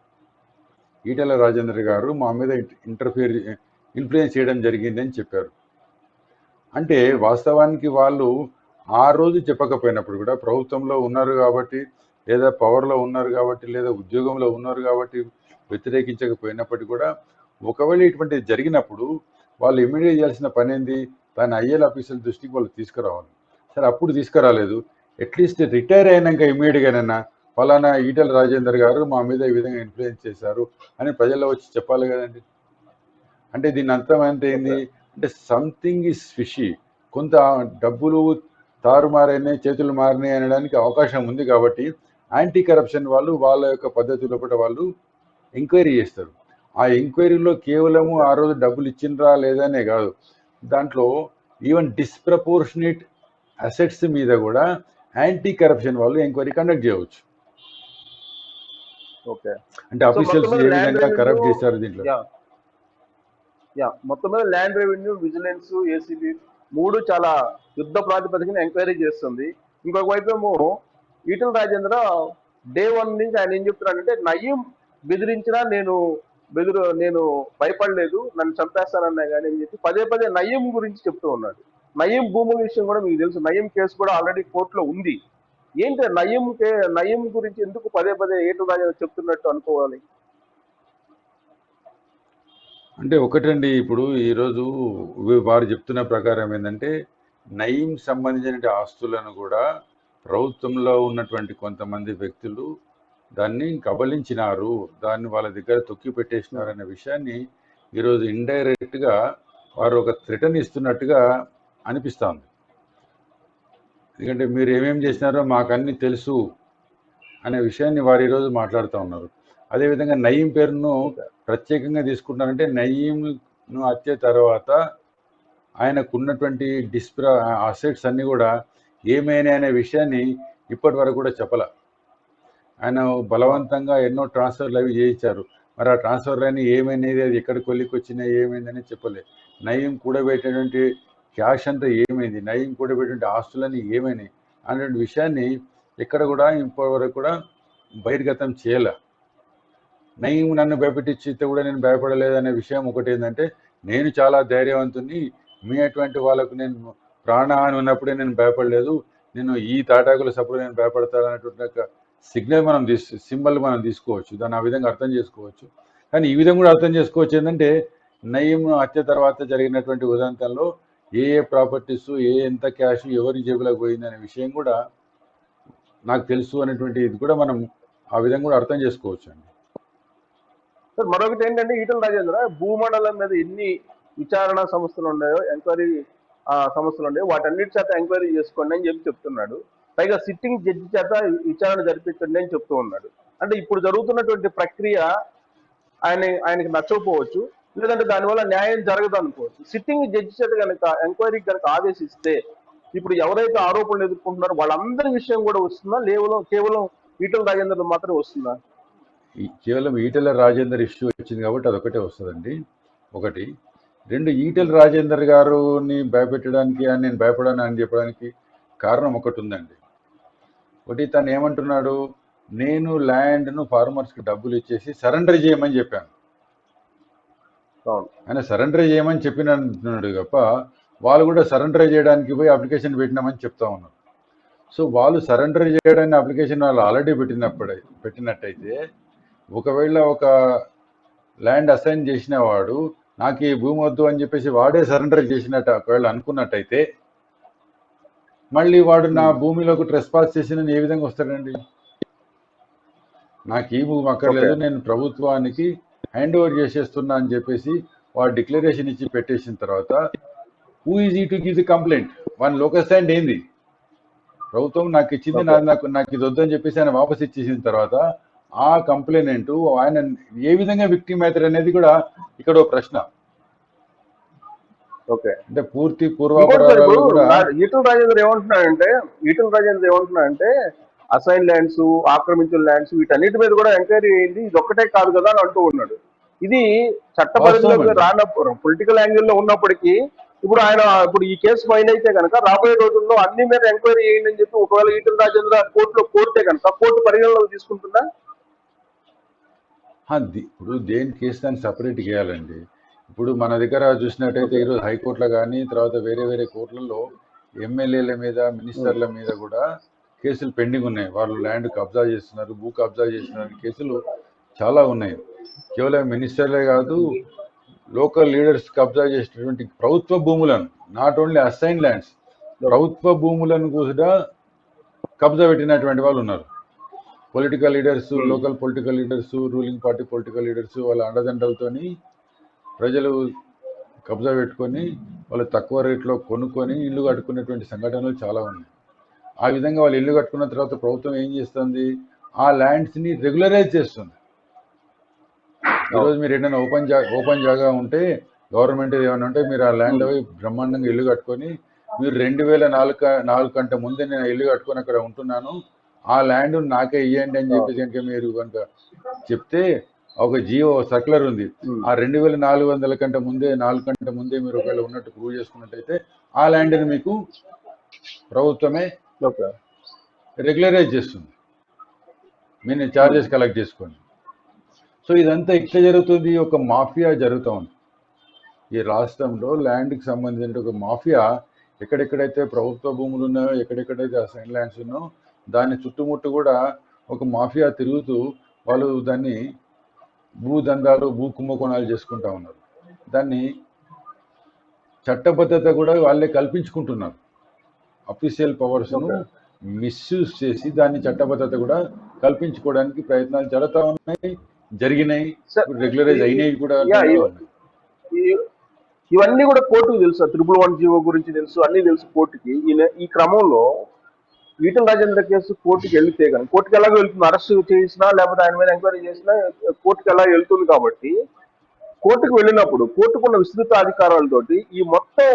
ఈటెల రాజేందర్ గారు మా మీద ఇన్ఫ్లుయెన్స్ చేయడం జరిగింది అని చెప్పారు. అంటే వాస్తవానికి వాళ్ళు ఆ రోజు చెప్పకపోయినప్పుడు కూడా ప్రభుత్వంలో ఉన్నారు కాబట్టి, లేదా పవర్లో ఉన్నారు కాబట్టి, లేదా ఉద్యోగంలో ఉన్నారు కాబట్టి వ్యతిరేకించకపోయినప్పటికీ కూడా ఒకవేళ ఇటువంటి జరిగినప్పుడు వాళ్ళు ఇమీడియట్ చేయాల్సిన పని ఏంది? దాని ఐఏఎల్ ఆఫీసర్ దృష్టికి వాళ్ళు తీసుకురావాలి. సరే అప్పుడు తీసుకురాలేదు, అట్లీస్ట్ రిటైర్ అయినాక ఇమీడియట్గానైనా ఫలానా ఈటెల రాజేందర్ గారు మా మీద ఈ విధంగా ఇన్ఫ్లుయెన్స్ చేశారు అని ప్రజల్లో వచ్చి చెప్పాలి కదండి. అంటే దీని అర్థం అంటే ఏంది అంటే సంథింగ్ ఈజ్ ఫిషీ, కొంత డబ్బులు తారుమారైనాయి, చేతులు మారినాయి అనడానికి అవకాశం ఉంది. కాబట్టి యాంటీ కరప్షన్ వాళ్ళు వాళ్ళ యొక్క పద్ధతిలో కూడా వాళ్ళు ఎంక్వైరీ చేస్తారు. ఆ ఎంక్వైరీలో కేవలము ఆ రోజు డబ్బులు ఇచ్చిండ్రా లేదనే కాదు, దాంట్లో ఈవెన్ డిస్ప్రపోర్షనేట్ అసెట్స్ మీద కూడా యాంటీ కరప్షన్ వాళ్ళు ఎంక్వైరీ కండక్ట్ చేయవచ్చు. ఓకే. అంటే అఫీషియల్స్ ఏ విధంగా కరప్ట్ చేశారు దీంట్లో. మొత్తం మీద ల్యాండ్ రెవెన్యూ, విజిలెన్స్, ఏసీబీ మూడు చాలా యుద్ధ ప్రాతిపదికన ఎంక్వైరీ చేస్తుంది. ఇంకొక వైపు ఏమో ఈటెల రాజేంద్ర డే 1 నుంచి ఆయన ఏం చెప్తున్నాడంటే నయీం బెదిరించినా నేను భయపడలేదు, నన్ను చంపేస్తానన్నా కానీ అని చెప్పి పదే పదే నయీం గురించి చెప్తూ ఉన్నాడు. నయీం భూముల విషయం కూడా మీకు తెలుసు, నయీం కేసు కూడా ఆల్రెడీ కోర్టులో ఉంది. ఏంటి నయీం గురించి ఎందుకు పదే పదే ఈటెల రాజేంద్ర చెప్తున్నట్టు అనుకోవాలి? అంటే ఒకటండి, ఇప్పుడు ఈరోజు వారు చెప్తున్న ప్రకారం ఏంటంటే నయీం సంబంధించిన ఆస్తులను కూడా ప్రభుత్వంలో ఉన్నటువంటి కొంతమంది వ్యక్తులు దాన్ని కబలించినారు, దాన్ని వాళ్ళ దగ్గర తొక్కి పెట్టేసినారు అనే విషయాన్ని ఈరోజు ఇండైరెక్ట్గా వారు ఒక థ్రెటన్ ఇస్తున్నట్టుగా అనిపిస్తుంది. ఎందుకంటే మీరు ఏమేమి చేసినారో మాకు అన్నీ తెలుసు అనే విషయాన్ని వారు ఈరోజు మాట్లాడుతూ ఉన్నారు. అదేవిధంగా నయీం పేరును ప్రత్యేకంగా తీసుకుంటారంటే నయీంను హత్య తర్వాత ఆయనకున్నటువంటి అసెట్స్ అన్నీ కూడా ఏమైనా అనే విషయాన్ని ఇప్పటి వరకు కూడా చెప్పాల. ఆయన బలవంతంగా ఎన్నో ట్రాన్స్ఫర్లు అవి చేయించారు, మరి ఆ ట్రాన్స్ఫర్లు అని ఏమైనది, అది ఎక్కడికి వెళ్ళికి వచ్చినా ఏమైందని చెప్పలేదు. నయీం కూడబెట్టేటువంటి క్యాష్ అంతా ఏమైంది, నయీం కూడబెట్టే ఆస్తులని ఏమైనాయి అనేటువంటి విషయాన్ని ఎక్కడ కూడా ఇప్పటి వరకు కూడా బహిర్గతం చేయలే. నయీం నన్ను భయపెట్టించితే కూడా నేను భయపడలేదు అనే విషయం ఒకటి ఏంటంటే, నేను చాలా ధైర్యవంతుని, మీ అటువంటి వాళ్ళకు నేను ప్రాణహాని ఉన్నప్పుడే నేను భయపడలేదు, నేను ఈ తాటాకుల సప్పుడు నేను భయపడతాను అనేటువంటి ఒక సింబల్ మనం తీసుకోవచ్చు, దాన్ని ఆ విధంగా అర్థం చేసుకోవచ్చు. కానీ ఈ విధంగా కూడా అర్థం చేసుకోవచ్చు ఏంటంటే నయీం హత్య తర్వాత జరిగినటువంటి ఉదంతంలో ఏ ప్రాపర్టీస్, ఎంత క్యాష్ ఎవరి జేబులకు పోయింది అనే విషయం కూడా నాకు తెలుసు అనేటువంటి ఇది కూడా మనం ఆ విధంగా కూడా అర్థం చేసుకోవచ్చు అండి. సార్ మరొకటి ఏంటంటే ఈటెల రాజేంద్ర భూమండలం మీద ఎన్ని విచారణ సంస్థలు ఉన్నాయో, ఎంక్వైరీ సంస్థలు ఉన్నాయో వాటన్నిటి చేత ఎంక్వైరీ చేసుకోండి అని చెప్తున్నాడు. పైగా సిట్టింగ్ జడ్జి చేత విచారణ జరిపించండి అని చెప్తూ ఉన్నాడు. అంటే ఇప్పుడు జరుగుతున్నటువంటి ప్రక్రియ ఆయనకి నచ్చకపోవచ్చు, లేదంటే దానివల్ల న్యాయం జరగదు అనుకోవచ్చు. సిట్టింగ్ జడ్జి చేత కనుక ఎంక్వైరీకి కనుక ఆదేశిస్తే ఇప్పుడు ఎవరైతే ఆరోపణలు ఎదుర్కొంటున్నారో వాళ్ళందరి విషయం కూడా వస్తుందా, కేవలం ఈటల రాజేందర్ మాత్రమే వస్తుందా? కేవలం ఈటెల రాజేందర్ ఇష్యూ వచ్చింది కాబట్టి అదొకటే వస్తుందండి. ఒకటి. రెండు, ఈటెల రాజేందర్ గారుని భయపెట్టడానికి నేను భయపడాను అని చెప్పడానికి కారణం ఒకటి ఉందండి. ఒకటి, తను ఏమంటున్నాడు, నేను ల్యాండ్ను ఫార్మర్స్కి డబ్బులు ఇచ్చేసి సరెండర్ చేయమని చెప్పాను. ఆయన సరెండర్ చేయమని చెప్పినట్టున్నాడు తప్ప వాళ్ళు కూడా సరెండర్ చేయడానికి పోయి అప్లికేషన్ పెట్టినామని చెప్తా ఉన్నారు. సో వాళ్ళు సరెండర్ చేయడానికి అప్లికేషన్ వాళ్ళు ఆల్రెడీ పెట్టినట్టయితే ఒకవేళ ఒక ల్యాండ్ అసైన్ చేసిన వాడు నాకు ఈ భూమి వద్దు అని చెప్పేసి వాడే సరెండర్ చేసినట్టు ఒకవేళ అనుకున్నట్టయితే మళ్ళీ వాడు నా భూమిలోకి ట్రెస్పాస్ చేసిన ఏ విధంగా వస్తాడండి? నాకు ఈ భూమి అక్కర్లేదు, నేను ప్రభుత్వానికి హ్యాండ్ ఓవర్ చేసేస్తున్నా అని చెప్పేసి వాడు డిక్లరేషన్ ఇచ్చి పెట్టేసిన తర్వాత హూ ఈజ్ ఈ to give the complaint? One locus land ఏంది? ప్రభుత్వం నాకు ఇచ్చింది, నాకు ఇది వద్దని చెప్పేసి ఆయన వాపస్ ఇచ్చేసిన తర్వాత ఆ కంప్లైనెంట్ ఆయన ఏ విధంగా విక్టిమ్ అవుతారు అనేది కూడా ఇక్కడ ఒక ప్రశ్న. అంటే పూర్తి పూర్వాపరాలు కూడా ఈటల రాజేందర్ ఏమంటున్నాడంటే అసైన్ ల్యాండ్స్, ఆక్రమించిన ల్యాండ్స్ వీటన్నిటి మీద కూడా ఎంక్వైరీ అయింది, ఇది ఒక్కటే కాదు కదా అని అంటూ ఉన్నాడు. ఇది చట్టపరిధిలోకి రానప్పుడు పొలిటికల్ యాంగిల్లో ఉన్నప్పటికీ ఇప్పుడు ఈ కేసు ఫైల్ అయితే కనుక రాబోయే రోజుల్లో అన్ని మీద ఎంక్వైరీ చేయండి అని చెప్పి ఒకవేళ ఈటల రాజేంద్ర కోర్టులో కోరితే కనుక కోర్టు పరిగణలోకి తీసుకుంటుందా? ఇప్పుడు దేని కేసు దాన్ని సపరేట్ చేయాలండి. ఇప్పుడు మన దగ్గర చూసినట్టయితే ఈరోజు హైకోర్టులో కానీ తర్వాత వేరే వేరే కోర్టులలో ఎమ్మెల్యేల మీద, మినిస్టర్ల మీద కూడా కేసులు పెండింగ్ ఉన్నాయి. వాళ్ళు ల్యాండ్ కబ్జా చేస్తున్నారు, భూ కబ్జా చేస్తున్నారు, కేసులు చాలా ఉన్నాయి. కేవలం మినిస్టర్లే కాదు, లోకల్ లీడర్స్ కబ్జా చేసినటువంటి ప్రభుత్వ భూములను, నాట్ ఓన్లీ అసైన్ ల్యాండ్స్, ప్రభుత్వ భూములను కూడా కబ్జా పెట్టినటువంటి వాళ్ళు ఉన్నారు. Political leaders, local political leaders, ruling party political leaders వాళ్ళ అండదండలతోని ప్రజలు కబ్జా పెట్టుకొని వాళ్ళు తక్కువ రేట్లో కొనుక్కొని ఇల్లు కట్టుకునేటువంటి సంఘటనలు చాలా ఉన్నాయి. ఆ విధంగా వాళ్ళు ఇల్లు కట్టుకున్న తర్వాత ప్రభుత్వం ఏం చేస్తుంది, ఆ ల్యాండ్స్ని రెగ్యులరైజ్ చేస్తుంది. ఈరోజు మీరు ఏదైనా ఓపెన్ జాగా ఉంటే గవర్నమెంట్ ఏమైనా ఉంటే మీరు ఆ ల్యాండ్లో బ్రహ్మాండంగా ఇల్లు కట్టుకొని మీరు 2004 కంటే ముందే నేను ఇల్లు కట్టుకొని అక్కడ ఉంటున్నాను, ఆ ల్యాండ్ నాకే ఇవ్వండి అని చెప్పేసి కనుక మీరు కనుక చెప్తే ఒక జియో సర్క్యులర్ ఉంది, ఆ 2400 కంటే ముందే 4 కంటే ముందే మీరు ఒకవేళ ఉన్నట్టు ప్రూవ్ చేసుకున్నట్టయితే ఆ ల్యాండ్ని మీకు ప్రభుత్వమే రెగ్యులరైజ్ చేస్తుంది, మీరు ఛార్జెస్ కలెక్ట్ చేసుకోండి. సో ఇదంతా ఇట్లా జరుగుతుంది, ఒక మాఫియా జరుగుతూ ఉంది ఈ రాష్ట్రంలో. ల్యాండ్కి సంబంధించిన ఒక మాఫియా ఎక్కడెక్కడైతే ప్రభుత్వ భూములు ఉన్నాయో, ఎక్కడెక్కడైతే అసైన్ ల్యాండ్స్ ఉన్నాయో దాని చుట్టుముట్టు కూడా ఒక మాఫియా తిరుగుతూ వాళ్ళు దాన్ని భూదందాలు, భూ కుంభకోణాలు చేసుకుంటా ఉన్నారు. దాన్ని చట్టబద్ధత కూడా వాళ్ళే కల్పించుకుంటున్నారు. అఫీషియల్ పవర్స్ను మిస్యూజ్ చేసి దాన్ని చట్టబద్ధత కూడా కల్పించుకోవడానికి ప్రయత్నాలు జరుగుతూ ఉన్నాయి, జరిగినాయి, రెగ్యులరైజ్ అయినాయి కూడా. ఇవన్నీ కూడా కోర్టుకు తెలుసు, 111 జీవో గురించి తెలుసు, అన్ని తెలుసు కోర్టుకి. ఈ క్రమంలో ఈటల రాజేంద్ర కేసు కోర్టుకి వెళ్తే కానీ కోర్టుకి ఎలాగో వెళ్తుంది, అరెస్ట్ చేసినా లేకపోతే ఆయన మీద ఎంక్వైరీ చేసినా కోర్టుకి ఎలా వెళ్తుంది. కాబట్టి కోర్టుకు వెళ్ళినప్పుడు కోర్టుకున్న విస్తృత అధికారాలతోటి ఈ మొత్తం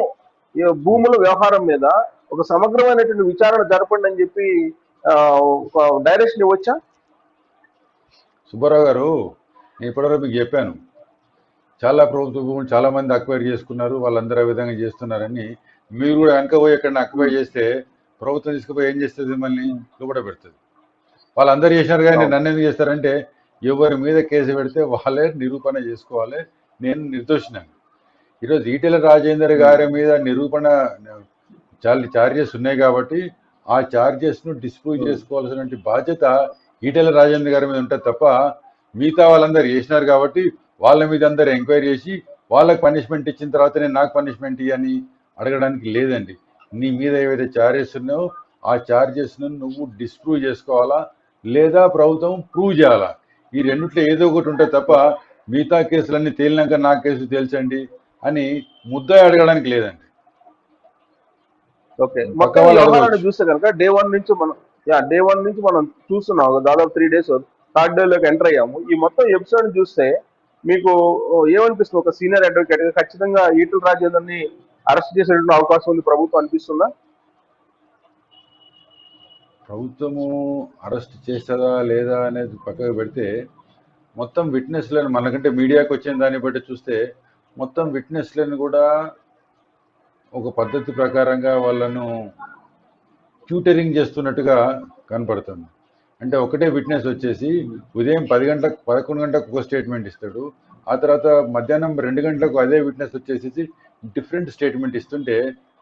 భూముల వ్యవహారం మీద ఒక సమగ్రమైనటువంటి విచారణ జరపండి అని చెప్పి ఒక డైరెక్షన్ ఇవ్వచ్చా? సుబ్బారావు గారు, నేను ఇప్పటివరకు మీకు చెప్పాను, చాలా ప్రభుత్వ భూములు చాలా మంది అక్వైర్ చేసుకున్నారు, వాళ్ళందరూ ఆ విధంగా చేస్తున్నారని. మీరు కూడా వెనక పోయి ఎక్కడ అక్వైర్ చేస్తే ప్రభుత్వం తీసుకుపోయి ఏం చేస్తుంది, మిమ్మల్ని లోపల పెడుతుంది. వాళ్ళందరూ చేసినారు కానీ నన్ను ఎందుకు చేస్తారంటే ఎవరి మీద కేసు పెడితే వాళ్ళే నిరూపణ చేసుకోవాలి, నేను నిర్దోషినాను. ఈరోజు ఈటెల రాజేందర్ గారి మీద నిరూపణ ఛార్జెస్ ఉన్నాయి కాబట్టి ఆ ఛార్జెస్ను డిస్ప్రూవ్ చేసుకోవాల్సిన బాధ్యత ఈటెల రాజేందర్ గారి మీద ఉంటుంది తప్ప మిగతా వాళ్ళందరూ చేసినారు కాబట్టి వాళ్ళ మీద అందరూ ఎంక్వైరీ చేసి వాళ్ళకి పనిష్మెంట్ ఇచ్చిన తర్వాత నేను నాకు పనిష్మెంట్ ఇవ్వని అడగడానికి లేదండి. నీ మీద ఏవైతే ఛార్జెస్ ఉన్నాయో ఆ ఛార్జెస్ను నువ్వు డిస్ప్రూవ్ చేసుకోవాలా లేదా ప్రభుత్వం ప్రూవ్ చేయాలా. ఈ రెండిట్లో ఏదో ఒకటి ఉంటుంది తప్ప మిగతా కేసులన్నీ తేలినాక నా కేసు తేల్చండి అని ముద్దాయి అడగడానికి లేదండి. ఓకే, చూస్తే కనుక డే వన్ నుంచి మనం చూస్తున్నాం, దాదాపు 3 days 3rd dayలోకి ఎంటర్ అయ్యాము. ఈ మొత్తం ఎపిసోడ్ చూస్తే మీకు ఏమనిపిస్తుంది? ఒక సీనియర్ అడ్వకేట్ ఖచ్చితంగా ఈటల రాజేందర్ని అరెస్ట్ చేసేటువంటి అవకాశం ఉంది ప్రభుత్వం అనిపిస్తుందా? ప్రభుత్వము అరెస్ట్ చేస్తుందా లేదా అనేది పక్కకు పెడితే మొత్తం విట్నెస్లను మనకంటే మీడియాకి వచ్చిన దాన్ని బట్టి చూస్తే మొత్తం విట్నెస్లను కూడా ఒక పద్ధతి ప్రకారంగా వాళ్ళను ట్యూటరింగ్ చేస్తున్నట్టుగా కనపడుతుంది. అంటే ఒకటే విట్నెస్ వచ్చేసి ఉదయం 10 గంటలకు 11 గంటలకు ఒక స్టేట్మెంట్ ఇస్తాడు, ఆ తర్వాత మధ్యాహ్నం 2 గంటలకు అదే విట్నెస్ వచ్చేసి డిఫరెంట్ స్టేట్మెంట్ ఇస్తుంటే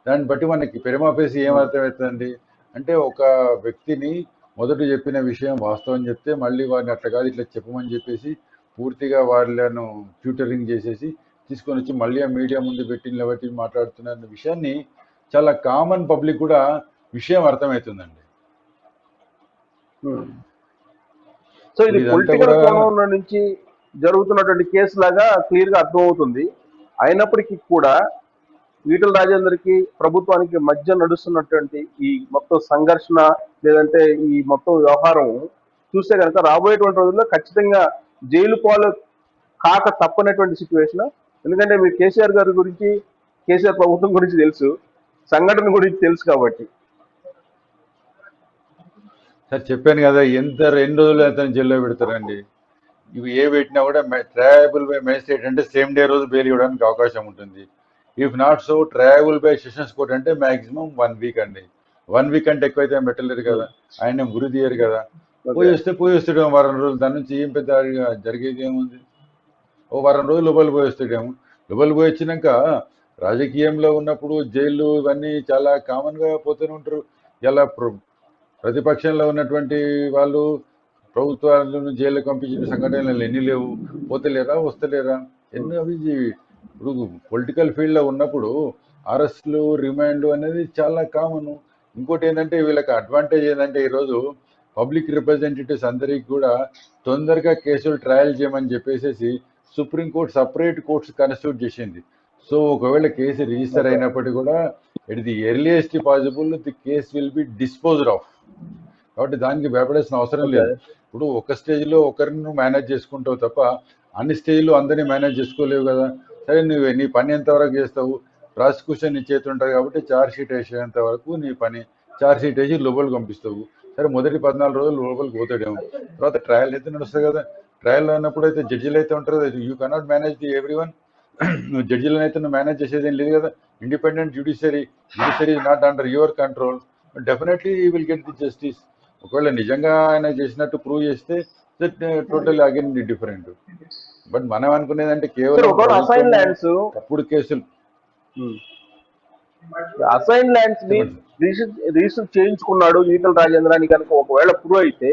దాన్ని బట్టి మనకి పెరిమాఫేసి ఏం అర్థమవుతుంది అంటే ఒక వ్యక్తిని మొదట చెప్పిన విషయం వాస్తవం చెప్తే మళ్ళీ వారిని అట్లా కాదు ఇట్లా చెప్పమని చెప్పేసి పూర్తిగా వాళ్ళను ట్యూటరింగ్ చేసేసి తీసుకొని వచ్చి మళ్ళీ ఆ మీడియా ముందు పెట్టి నిలబెట్టి మాట్లాడుతున్న విషయాన్ని చాలా కామన్ పబ్లిక్ కూడా విషయం అర్థమవుతుందండి. సో ఇది ఇదంతా పొలిటికల్ కూడా కోణంలో నుంచి జరుగుతున్నటువంటి కేసు లాగా క్లియర్ గా అర్థమవుతుంది. అయినప్పటికీ కూడా ఈటల రాజేందర్కి ప్రభుత్వానికి మధ్య నడుస్తున్నటువంటి ఈ మొత్తం సంఘర్షణ లేదంటే ఈ మొత్తం వ్యవహారం చూస్తే కనుక రాబోయేటువంటి రోజుల్లో ఖచ్చితంగా జైలు పాలు కాక తప్పనటువంటి సిచ్యువేషన్. ఎందుకంటే మీరు కేసీఆర్ గారి గురించి, కేసీఆర్ ప్రభుత్వం గురించి తెలుసు, సంఘటన గురించి తెలుసు కాబట్టి. సార్ చెప్పాను కదా ఎన్ని రోజులు అతను జైల్లో పెడతారండి. ఇవి ఏ పెట్టినా కూడా ట్రయబుల్ బై మేజిస్ట్రేట్ అంటే సేమ్ డే రోజు బెయిల్ ఇవ్వడానికి అవకాశం ఉంటుంది. If not so triable by sessions court అంటే మాక్సిమం 1 వీక్ అండి. 1 వీక్ అంటే ఎక్కువైతే పెట్టలేరు కదా, ఆయన గురి తీయరు కదా. పోయి వస్తాడేమో వారం రోజులు, దాని నుంచి ఏం పెద్ద జరిగేది ఏముంది. ఓ వారం రోజులు లోపలి పోయి వస్తాడేమో. లోపలి పోయి వచ్చినాక రాజకీయంలో ఉన్నప్పుడు జైలు ఇవన్నీ చాలా కామన్గా పోతూనే ఉంటారు. ఇలా ప్రతిపక్షంలో ఉన్నటువంటి వాళ్ళు ప్రభుత్వాలను జైలు పంపించిన సంఘటనలు ఎన్ని లేవు, పోతలేరా వస్తలేరా ఎన్ని. అవి ఇప్పుడు పొలిటికల్ ఫీల్డ్లో ఉన్నప్పుడు అరెస్టులు రిమాండ్ అనేది చాలా కామన్. ఇంకోటి ఏంటంటే వీళ్ళకి అడ్వాంటేజ్ ఏంటంటే ఈరోజు పబ్లిక్ రిప్రజెంటేటివ్స్ అందరికీ కూడా తొందరగా కేసులు ట్రయల్ చేయమని చెప్పేసి సుప్రీంకోర్టు సపరేట్ కోర్ట్స్ కన్స్టిట్యూట్ చేసింది. సో ఒకవేళ కేసు రిజిస్టర్ అయినప్పటికీ కూడా at the earliest possible the case will be disposed of. కాబట్టి దానికి భయపడాల్సిన అవసరం లేదు. ఇప్పుడు ఒక స్టేజ్లో ఒకరిని మేనేజ్ చేసుకుంటావు తప్ప అన్ని స్టేజ్లో అందరినీ మేనేజ్ చేసుకోలేవు కదా. సరే నువ్వు నీ పని ఎంతవరకు చేస్తావు, ప్రాసిక్యూషన్ నీ చేతి ఉంటుంది కాబట్టి ఛార్జ్ షీట్ వేసేంత వరకు నీ పని, ఛార్జ్ షీట్ వేసి లోపలికి పంపిస్తావు. సరే మొదటి 14 రోజులు లోపలికి పోతాడేమో, తర్వాత ట్రయల్ అయితే నడుస్తుంది కదా. ట్రయల్ అన్నప్పుడు అయితే జడ్జిలు అయితే ఉంటారు కదా, you cannot manage the every one. నువ్వు జడ్జిలను అయితే నువ్వు మేనేజ్ చేసేది ఏం లేదు కదా. Independent judiciary is not under your control. Definitely you will get the justice. ఒకవేళ నిజంగా ఆయన చేసినట్టు ప్రూవ్ చేస్తే టోటల్ అగైన్ డిఫరెంట్. బట్ మనం అనుకునేదంటే కేవలం అసైన్ ల్యాండ్స్ అప్పుడు కేసులు అసైన్ ల్యాండ్స్ ని రిజిస్టర్ చేయించుకున్నాడు ఈటల రాజేంద్ర అని కనుక ఒకవేళ ప్రూవ్ అయితే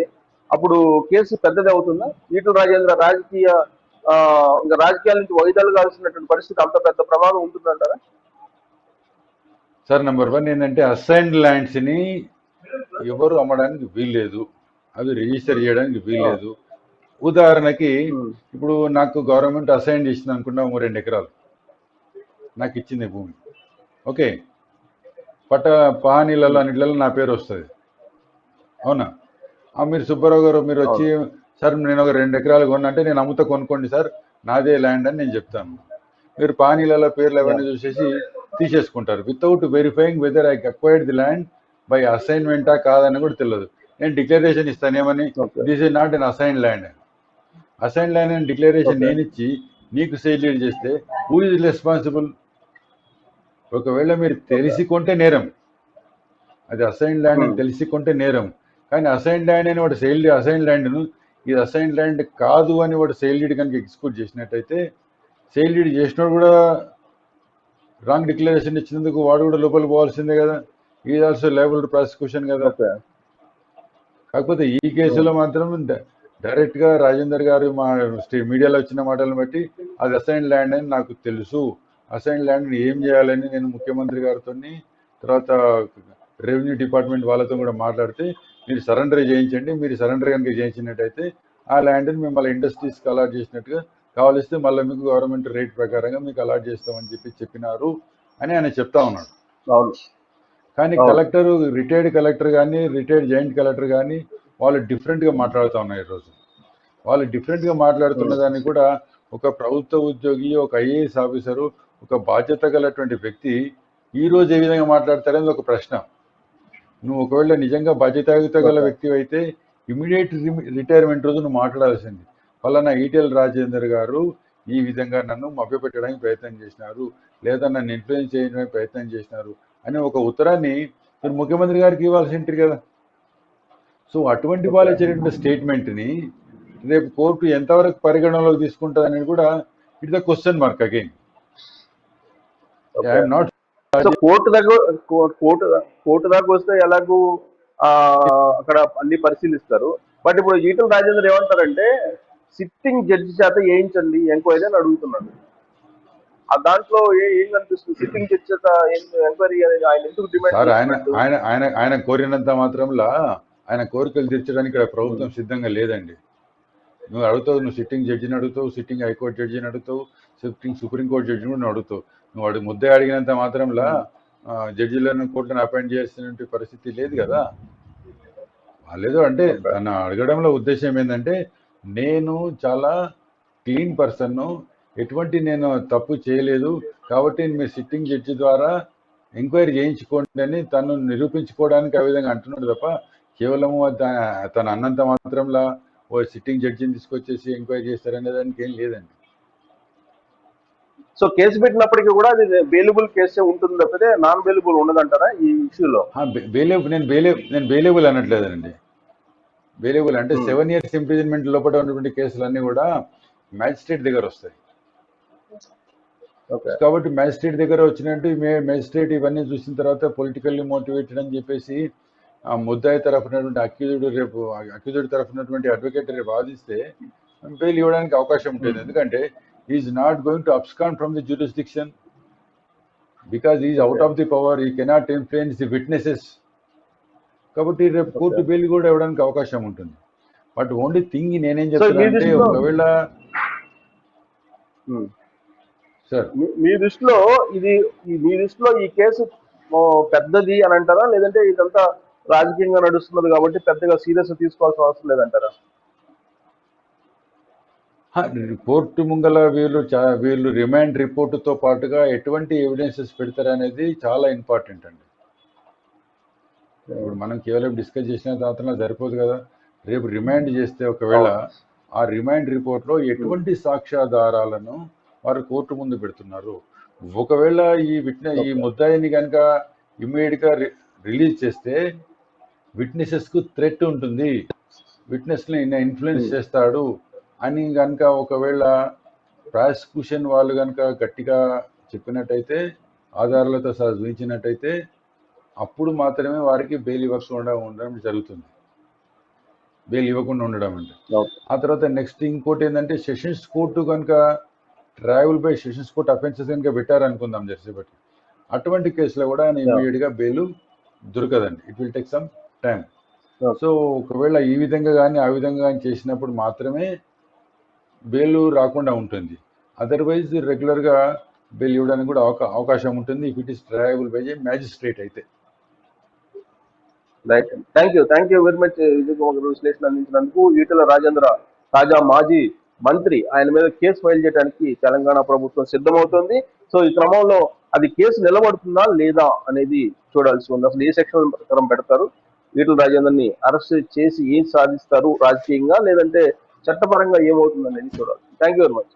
అప్పుడు కేసు పెద్దది అవుతుందా? ఈటల రాజేంద్ర రాజకీయాల నుంచి వైదొలు కావాల్సినటువంటి పరిస్థితి అంత పెద్ద ప్రమాదం ఉంటుందంటారా? సార్ నెంబర్ 1 ఏంటంటే అసైన్డ్ ల్యాండ్స్ ని ఎవరు అమ్మడానికి వీల్లేదు, అవి రిజిస్టర్ చేయడానికి వీల్లేదు. ఉదాహరణకి ఇప్పుడు నాకు గవర్నమెంట్ అసైన్ చేసింది అనుకున్నాము 2 ఎకరాలు నాకు ఇచ్చింది భూమి, ఓకే. పానీళ్ళలో అన్నిట్లలో నా పేరు వస్తుంది, అవునా? మీరు సుబ్బారావు గారు మీరు వచ్చి సార్ నేను ఒక 2 ఎకరాలు కొన్నా అంటే నేను అమ్ముతా కొనుక్కోండి సార్ నాదే ల్యాండ్ అని నేను చెప్తాను. మీరు పానీళ్ళలో పేర్లు అవన్నీ చూసేసి తీసేసుకుంటారు without verifying whether I acquired the land by అసైన్మెంటా కాదని కూడా తెలియదు. నేను డిక్లరేషన్ ఇస్తాను ఏమని, this is not an assign land. Assign land అని డిక్లరేషన్ నేను ఇచ్చి నీకు సేల్ డీడ్ చేస్తే హూ ఇస్ రెస్పాన్సిబుల్? ఒకవేళ మీరు తెలిసి కొంటే నేరం, అది అసైన్ ల్యాండ్ అని తెలిసి కొంటే నేరం. కానీ అసైన్ ల్యాండ్ అని వాడు అసైన్ ల్యాండ్ను ఇది అసైన్ ల్యాండ్ కాదు అని వాడు సేల్ డీడ్ కనుక ఎగ్జిక్యూట్ చేసినట్టయితే సేల్ డీడ్ చేసినోడు కూడా రాంగ్ డిక్లరేషన్ ఇచ్చినందుకు వాడు కూడా లోపలికి పోవాల్సిందే కదా. Is also liable to prosecution కదా. కాకపోతే ఈ కేసులో మాత్రం డైరెక్ట్ గా రాజేందర్ గారు మా మీడియాలో వచ్చిన మాటలను బట్టి అది అసైన్ ల్యాండ్ అని నాకు తెలుసు, అసైన్ ల్యాండ్ ఏం చేయాలని నేను ముఖ్యమంత్రి గారితో తర్వాత రెవెన్యూ డిపార్ట్మెంట్ వాళ్ళతో కూడా మాట్లాడితే మీరు సరెండర్ చేయించండి, మీరు సరెండర్ కనుక చేయించినట్టయితే ఆ ల్యాండ్ని మిమ్మల్ని ఇండస్ట్రీస్కి అలాట్ చేసినట్టుగా కావాలిస్తే మళ్ళీ మీకు గవర్నమెంట్ రేట్ ప్రకారంగా మీకు అలాట్ చేస్తామని చెప్పినారు అని ఆయన చెప్తా ఉన్నాడు. కానీ కలెక్టర్, రిటైర్డ్ కలెక్టర్ కానీ రిటైర్డ్ జాయింట్ కలెక్టర్ కానీ వాళ్ళు డిఫరెంట్గా మాట్లాడుతూ ఉన్నారు. ఈరోజు వాళ్ళు డిఫరెంట్గా మాట్లాడుతున్న దాన్ని కూడా ఒక ప్రభుత్వ ఉద్యోగి, ఒక ఐఏఎస్ ఆఫీసరు, ఒక బాధ్యత గలటువంటి వ్యక్తి ఈరోజు ఏ విధంగా మాట్లాడతారనేది ఒక ప్రశ్న. నువ్వు ఒకవేళ నిజంగా బాధ్యతాయుత గల ఓకే. వ్యక్తి అయితే ఇమీడియట్ రిటైర్మెంట్ రోజు నువ్వు మాట్లాడాల్సింది. ఫలానా ఈటెల రాజేందర్ గారు ఈ విధంగా నన్ను మభ్యపెట్టడానికి ప్రయత్నం చేసినారు, లేదా నన్ను ఇన్ఫ్లుయెన్స్ చేయడానికి ప్రయత్నం చేసినారు అని ఒక ఉత్తరాన్ని మీరు ముఖ్యమంత్రి గారికి ఇవ్వాల్సి ఉంటుంది కదా. సో అటువంటి వాళ్ళు ఇచ్చేటువంటి స్టేట్మెంట్ని రేపు కోర్టు ఎంతవరకు పరిగణనలోకి తీసుకుంటుంది అనేది కూడా it's the question mark again. I'm not so court దాకా వస్తే ఎలాగూ ఆ, అక్కడ అన్ని పరిశీలిస్తారు. బట్ ఇప్పుడు ఈటల రాజేందర్ ఏమంటారంటే సిట్టింగ్ జడ్జి చేత వేయించండి ఎంక్వైరీ అని అడుగుతున్నాడు. ఆ దాంట్లో ఏం కనిపిస్తుంది? సిట్టింగ్ జడ్జి చేత ఎంక్వైరీ అనేది ఆయన ఎందుకు డిమాండ్ సార్ ఆయన చేస్తున్నట్టు? ఆయన ఆయన ఆయన కోరినంత మాత్రంలో ఆయన కోరికలు తీర్చడానికి ఇక్కడ ప్రభుత్వం సిద్ధంగా లేదండి. నువ్వు అడుగుతావు, నువ్వు సిట్టింగ్ జడ్జిని అడుగుతావు, సిట్టింగ్ హైకోర్టు జడ్జిని అడుగుతావు, సిట్టింగ్ సుప్రీంకోర్టు జడ్జిని కూడా అడుగుతావు. నువ్వు వాడు ముద్దే అడిగినంత మాత్రంలో జడ్జిలను కోర్టును అపాయింట్ చేయాల్సిన పరిస్థితి లేదు కదా. వాళ్ళేదో అంటే తన అడగడంలో ఉద్దేశం ఏంటంటే నేను చాలా క్లీన్ పర్సన్ను, ఎటువంటి నేను తప్పు చేయలేదు కాబట్టి మీరు సిట్టింగ్ జడ్జి ద్వారా ఎంక్వైరీ చేయించుకోండి అని తను నిరూపించుకోవడానికి ఆ విధంగా అంటున్నాడు తప్ప కేవలము తను అన్నంత మాత్రంలో ఓ సిట్టింగ్ జడ్జిని తీసుకొచ్చేసి ఎంక్వైరీ చేస్తారనే దానికి ఏం లేదండి. సో కేసు పెట్టినప్పటికీ కూడా అది బెయిలబుల్ కేసే ఉంటుంది తప్పితే నాన్ బెయిలబుల్ ఉండదంటారా ఈ ఇష్యూలో? నేను బెయిలబుల్ అనట్లేదండి. బెయిలబుల్ అంటే 7 years ఇంప్రిజన్మెంట్ లోపల ఉన్నటువంటి కేసులన్నీ కూడా మ్యాజిస్ట్రేట్ దగ్గర వస్తాయి. కాబట్టి మ్యాజిస్ట్రేట్ దగ్గర వచ్చినట్టు మ్యాజిస్ట్రేట్ ఇవన్నీ చూసిన తర్వాత పొలిటికల్లీ మోటివేటెడ్ అని చెప్పేసి ఆ ముద్దాయి తరఫునటువంటి అక్యూజ్డ్ తరఫునటువంటి అడ్వకేట్ రేపు వాదిస్తే బెయిల్ ఇవ్వడానికి అవకాశం ఉంటుంది. ఎందుకంటే is not going to abscond from the jurisdiction because is out of the power, ఈ కెనాట్ ఇన్ఫ్లుయెన్స్ ది విట్నెసెస్. కాబట్టి రేపు కోర్టు బెయిల్ కూడా ఇవ్వడానికి అవకాశం ఉంటుంది. బట్ ఓన్లీ థింగ్ నేనేం చెప్తున్నా అంటే ఒకవేళ సార్ మీ దృష్టిలో ఈ కేసు పెద్దది అని అంటారా, లేదంటే ఇదంతా రాజకీయంగా నడుస్తున్నది కాబట్టి పెద్దగా సీరియస్ తీసుకోవాల్సిన అవసరం లేదంటారా? కోర్టు ముంగల వీళ్ళు రిమాండ్ రిపోర్టుతో పాటుగా ఎటువంటి ఎవిడెన్సెస్ పెడతారనేది చాలా ఇంపార్టెంట్ అండి. ఇప్పుడు మనం కేవలం డిస్కస్ చేసిన తర్వాత సరిపోదు కదా. రేపు రిమాండ్ చేస్తే ఒకవేళ ఆ రిమాండ్ రిపోర్ట్లో ఎటువంటి సాక్ష్యాధారాలను వారు కోర్టు ముందు పెడుతున్నారు, ఒకవేళ ఈ ముద్దాయిని కనుక ఇమ్మీడియట్గా రిలీజ్ చేస్తే విట్నెసెస్కు థ్రెట్ ఉంటుంది, విట్నెస్ని ఇన్ఫ్లుయెన్స్ చేస్తాడు అని కనుక ఒకవేళ ప్రాసిక్యూషన్ వాళ్ళు కనుక గట్టిగా చెప్పినట్టయితే, ఆధారాలతో సహా చూపించినట్టయితే అప్పుడు మాత్రమే వారికి బెయిల్ ఇవ్వకుండా ఉండడం జరుగుతుంది. బెయిల్ ఇవ్వకుండా ఉండడం అంటే ఆ తర్వాత నెక్స్ట్ ఇంకోటి ఏంటంటే సెషన్స్ కోర్టు కనుక trial by sessions court offences కనుక పెట్టారనుకుందాం జెర్సీపట్టి, అటువంటి కేసులో కూడా ఆయన ఇమీడియట్గా బెయిల్ దొరకదండి. It will take some time. So ఒకవేళ ఈ విధంగా కానీ ఆ విధంగా కానీ చేసినప్పుడు మాత్రమే బెయిల్ రాకుండా ఉంటుంది. అదర్వైజ్ రెగ్యులర్గా బెయిల్ ఇవ్వడానికి కూడా అవకాశం ఉంటుంది if it is triable by a magistrate అయితే. Right, thank you very much విశ్లేషణ అందించినందుకు. ఈటెల రాజేంద్ర తాజా మాజీ మంత్రి, ఆయన మీద కేసు ఫైల్ చేయడానికి తెలంగాణ ప్రభుత్వం సిద్ధమవుతోంది. సో ఈ క్రమంలో అది కేసు నిలబడుతుందా లేదా అనేది చూడాల్సి ఉంది. అసలు ఏ సెక్షన్ ప్రకారం పెడతారు, ఈటెల రాజేందర్ని అరెస్ట్ చేసి ఏం సాధిస్తారు రాజకీయంగా, లేదంటే చట్టపరంగా ఏమవుతుంది అనేది చూడాలి. Thank you very much.